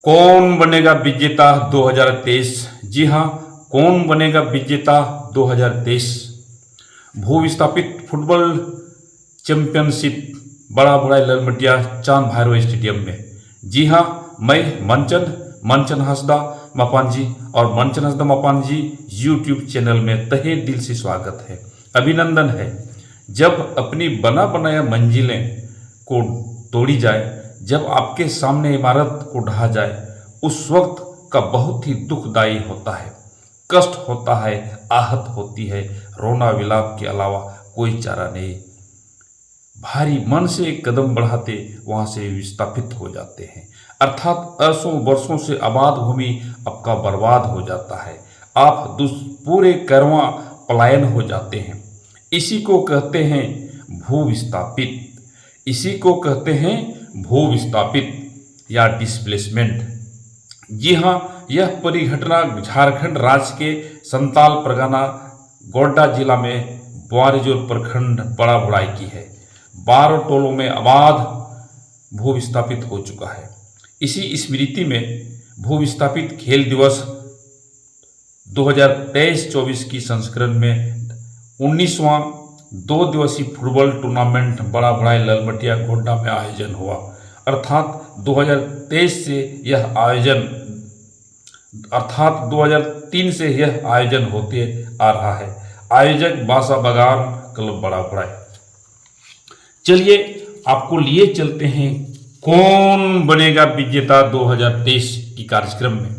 कौन बनेगा विजेता 2023? जी हाँ, कौन बनेगा विजेता 2023? भू विस्थापित फुटबॉल चैंपियनशिप बड़ा बुढ़ाई ललमटिया चांद भैरव स्टेडियम में। जी हाँ, मैं मनचंद हंसदा मापांजी और मनचंद हंसदा मापांजी यूट्यूब चैनल में तहे दिल से स्वागत है, अभिनंदन है। जब अपनी बना बनाया मंजिलें को तोड़ी जाए, जब आपके सामने इमारत को ढहा जाए, उस वक्त का बहुत ही दुखदायी होता है, कष्ट होता है, आहत होती है, रोना विलाप के अलावा कोई चारा नहीं। भारी मन से एक कदम बढ़ाते वहां से विस्थापित हो जाते हैं, अर्थात अरसों वर्षों से आबाद भूमि आपका बर्बाद हो जाता है, आप पूरे करवा पलायन हो जाते हैं। इसी को कहते हैं भू विस्थापित, इसी को कहते हैं भू विस्थापित या डिस्प्लेसमेंट। जी हाँ, यह परिघटना झारखंड राज्य के संताल परगना गोड्डा जिला में बोआरीजोर प्रखंड बड़ा बुढ़ाई की है। 12 टोलों में आबाद भू विस्थापित हो चुका है। इसी स्मृति में भू विस्थापित खेल दिवस 2023-24 की संस्करण में 19वां 2 दिवसीय फुटबॉल टूर्नामेंट बड़ा बुढ़ाई ललमटिया गोड्डा में आयोजन हुआ। अर्थात 2023 से यह आयोजन अर्थात 2003 से यह आयोजन होते आ रहा है। आयोजक बासा बगान क्लब बड़ा बुढ़ाई। चलिए आपको लिए चलते हैं कौन बनेगा विजेता 2023 की कार्यक्रम में।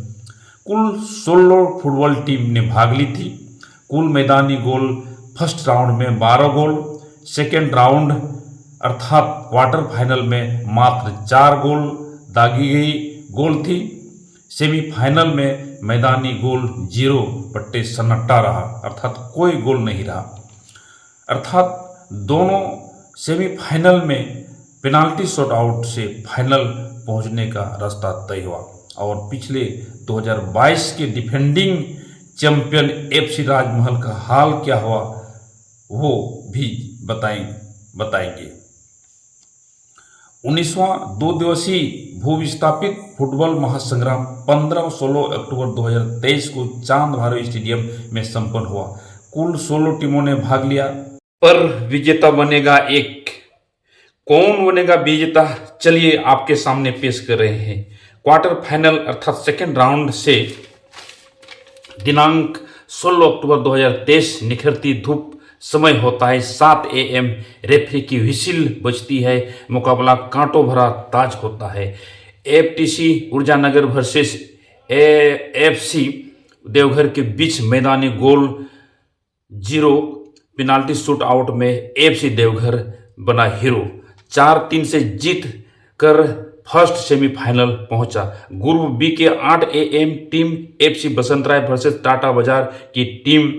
कुल 16 फुटबॉल टीम ने भाग ली थी। कुल मैदानी गोल फर्स्ट राउंड में 12 गोल, सेकेंड राउंड अर्थात क्वार्टर फाइनल में मात्र 4 गोल दागी गई गोल थी। सेमीफाइनल में मैदानी गोल 0 पट्टे सन्नाटा रहा, अर्थात कोई गोल नहीं रहा। अर्थात दोनों सेमीफाइनल में पेनाल्टी शॉट आउट से फाइनल पहुंचने का रास्ता तय हुआ। और पिछले 2022 के डिफेंडिंग चैंपियन एफसी राजमहल का हाल क्या हुआ वो भी बताएंगे। 19वां 2 दिवसीय भू विस्थापित फुटबॉल महासंग्राम 15-16 अक्टूबर 2023 को चांद भैरव स्टेडियम में संपन्न हुआ। कुल 16 टीमों ने भाग लिया, पर विजेता बनेगा एक। कौन बनेगा विजेता, चलिए आपके सामने पेश कर रहे हैं। क्वार्टर फाइनल अर्थात सेकेंड राउंड से दिनांक 16 अक्टूबर 2023 निखरती धूप समय होता है 7 AM। रेफरी की व्हिसिल बजती है, मुकाबला कांटों भरा ताज होता है। FTC Urjanagar versus AFC Deoghar के बीच मैदानी गोल 0 पेनाल्टी शूट आउट में AFC देवघर बना हीरो। 4-3 से जीत कर फर्स्ट सेमीफाइनल पहुंचा। ग्रुप बी के 8 AM team FC Basantrai versus Tata बाजार की टीम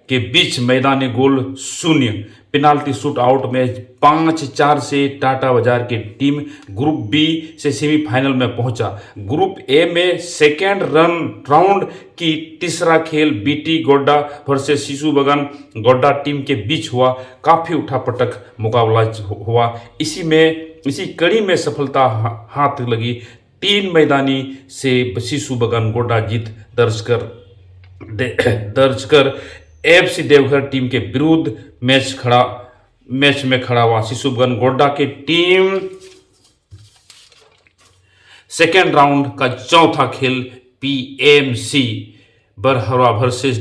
के बीच मैदानी गोल 0 पेनाल्टी शूट आउट में 5-4 से टाटा बाजार की टीम ग्रुप बी से सेमीफाइनल में पहुंचा। ग्रुप ए में सेकेंड राउंड की तीसरा खेल बीटी गोड्डा वर्सेस शिशु बगान गोड्डा टीम के बीच हुआ। काफी उठापटक मुकाबला हुआ। इसी कड़ी में सफलता हाथ लगी। 3 मैदानी से शिशु बगान गोड्डा जीत दर्ज कर एफसी देवघर टीम के विरुद्ध मैच में खड़ा हुआ। शिशु बगान गोड्डा की टीम सेकेंड राउंड का चौथा खेल PMC Barhara versus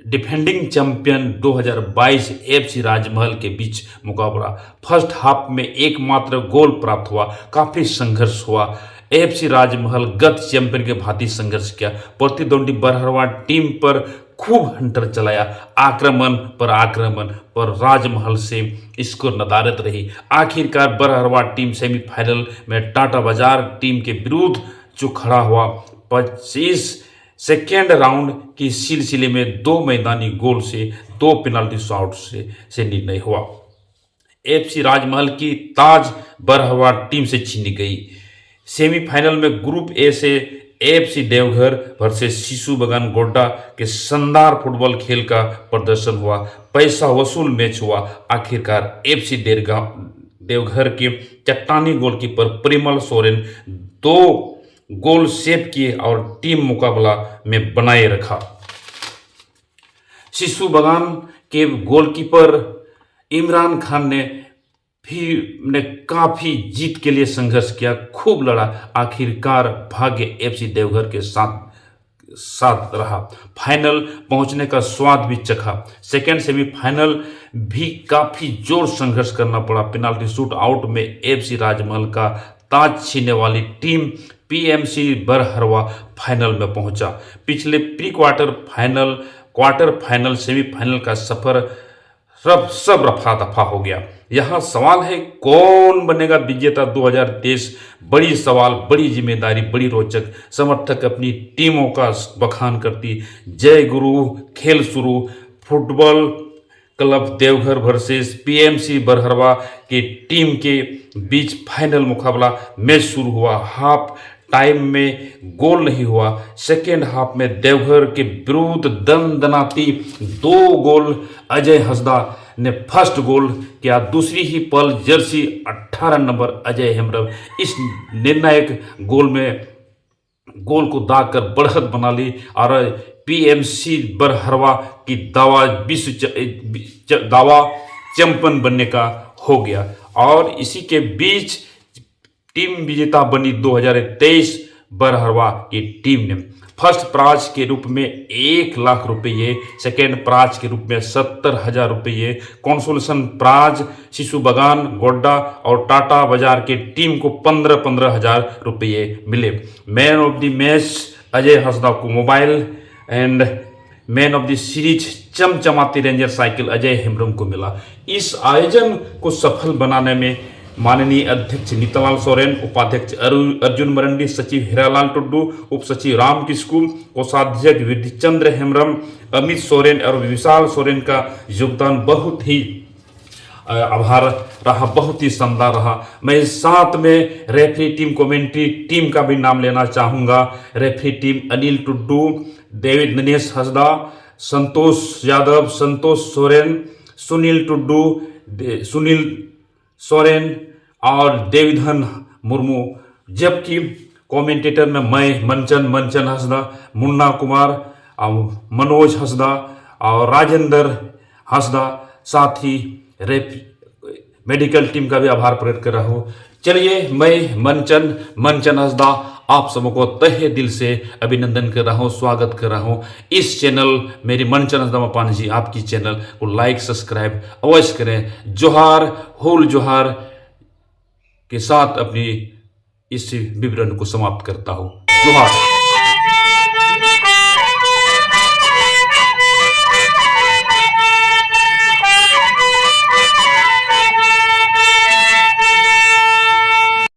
defending champion 2022 FC राजमहल के बीच मुकाबला। फर्स्ट हाफ में एकमात्र गोल प्राप्त हुआ। काफी संघर्ष हुआ। AFC राजमहल गत चैंपियन के भांति संघर्ष किया। प्रतिद्वंदी बरहरवा टीम पर खूब हंटर चलाया। आक्रमण पर राजमहल से इसको नदारत रही। आखिरकार बरहरवा टीम सेमीफाइनल में टाटा बाजार टीम के विरुद्ध जो खड़ा हुआ। 25 सेकेंड राउंड की सिलसिले में 2 मैदानी गोल से 2 पेनाल्टी शॉट से निर्णय हुआ। AFC राजमहल की ताज बरहरवा टीम से छीनी गई। सेमीफाइनल में ग्रुप ए से AFC देवघर वर्सेस शिशु बगान गोड्डा के शानदार फुटबॉल खेल का प्रदर्शन हुआ। पैसा वसूल मैच हुआ। आखिरकार AFC देवघर के चट्टानी गोलकीपर परिमल सोरेन 2 गोल सेव किए और टीम मुकाबला में बनाए रखा। शिशु बगान के गोलकीपर इमरान खान ने काफी जीत के लिए संघर्ष किया, खूब लड़ा, आखिरकार भाग्य एफसी देवघर के साथ रहा। फाइनल पहुंचने का स्वाद भी चखा। सेकेंड सेमीफाइनल भी काफी जोर संघर्ष करना पड़ा। पेनाल्टी शूट आउट में एफसी राजमहल का ताज छीनने वाली टीम पीएमसी बरहरवा फाइनल में पहुंचा। पिछले प्री क्वार्टर फाइनल सेमीफाइनल का सफर सब रफा दफा हो गया। यहाँ सवाल है, कौन बनेगा विजेता 2023? बड़ी सवाल, बड़ी जिम्मेदारी, बड़ी रोचक। समर्थक अपनी टीमों का बखान करती। जय गुरु, खेल शुरू। Football club Deoghar versus PMC Barharwa की टीम के बीच फाइनल मुकाबला मैच शुरू हुआ। हाफ टाइम में गोल नहीं हुआ। सेकेंड हाफ में देवघर के विरुद्ध दमदमाती 2 गोल अजय हंसदा ने फर्स्ट गोल किया। दूसरी ही पल जर्सी 18 नंबर अजय हेम्ब्रम इस निर्णायक गोल को दागकर बढ़त बना ली और पीएमसी बरहरवा की दावा चैंपियन बनने का हो गया। और इसी के बीच टीम विजेता बनी 2023 बरहरवा की टीम ने। फर्स्ट प्राइज के रूप में 1 लाख रुपये, सेकेंड प्राइज के रूप में 70,000 रुपये, कंसोलेशन प्राइज शिशु बगान, गोड्डा और टाटा बाजार के टीम को 15,000 रुपये मिले। Man of the match Ajay Hansda को mobile and man of the series चमचमाती रेंजर साइकिल अजय हेम्ब्रम को मिला। इस आयोजन को सफल बनाने में माननीय अध्यक्ष नीतालाल सोरेन, उपाध्यक्ष अर्जुन मरंडी, सचिव हीरालाल टुड्डू, उप सचिव राम किस्कू, कोषाध्यक्ष विधिचंद्र हेम्ब्रम, अमित सोरेन और विशाल सोरेन का योगदान बहुत ही आभार रहा, बहुत ही शानदार रहा। मैं साथ में रेफरी टीम, कमेंट्री टीम का भी नाम लेना चाहूँगा। Referee team Anil Tuddu, David Dinesh Hansda, Santosh Yadav, Santosh Soren, Sunil Tuddu, Sunil Soren और देविधन मुर्मू। जबकि कमेंटेटर में मैं मंचन हंसदा, मुन्ना कुमार, मनोज हंसदा और राजेंद्र हंसदा, साथ ही मेडिकल टीम का भी आभार प्रकट कर रहा हूँ। चलिए, मैं मंचन हंसदा आप सबको तहे दिल से अभिनंदन कर रहा हूँ, स्वागत कर रहा हूँ इस चैनल मेरी मंचन हंसदा पानी जी आपकी चैनल को लाइक सब्सक्राइब अवश्य करें। जोहार, होल जोहार के साथ अपनी इस विवरण को समाप्त करता हूँ। जोहार।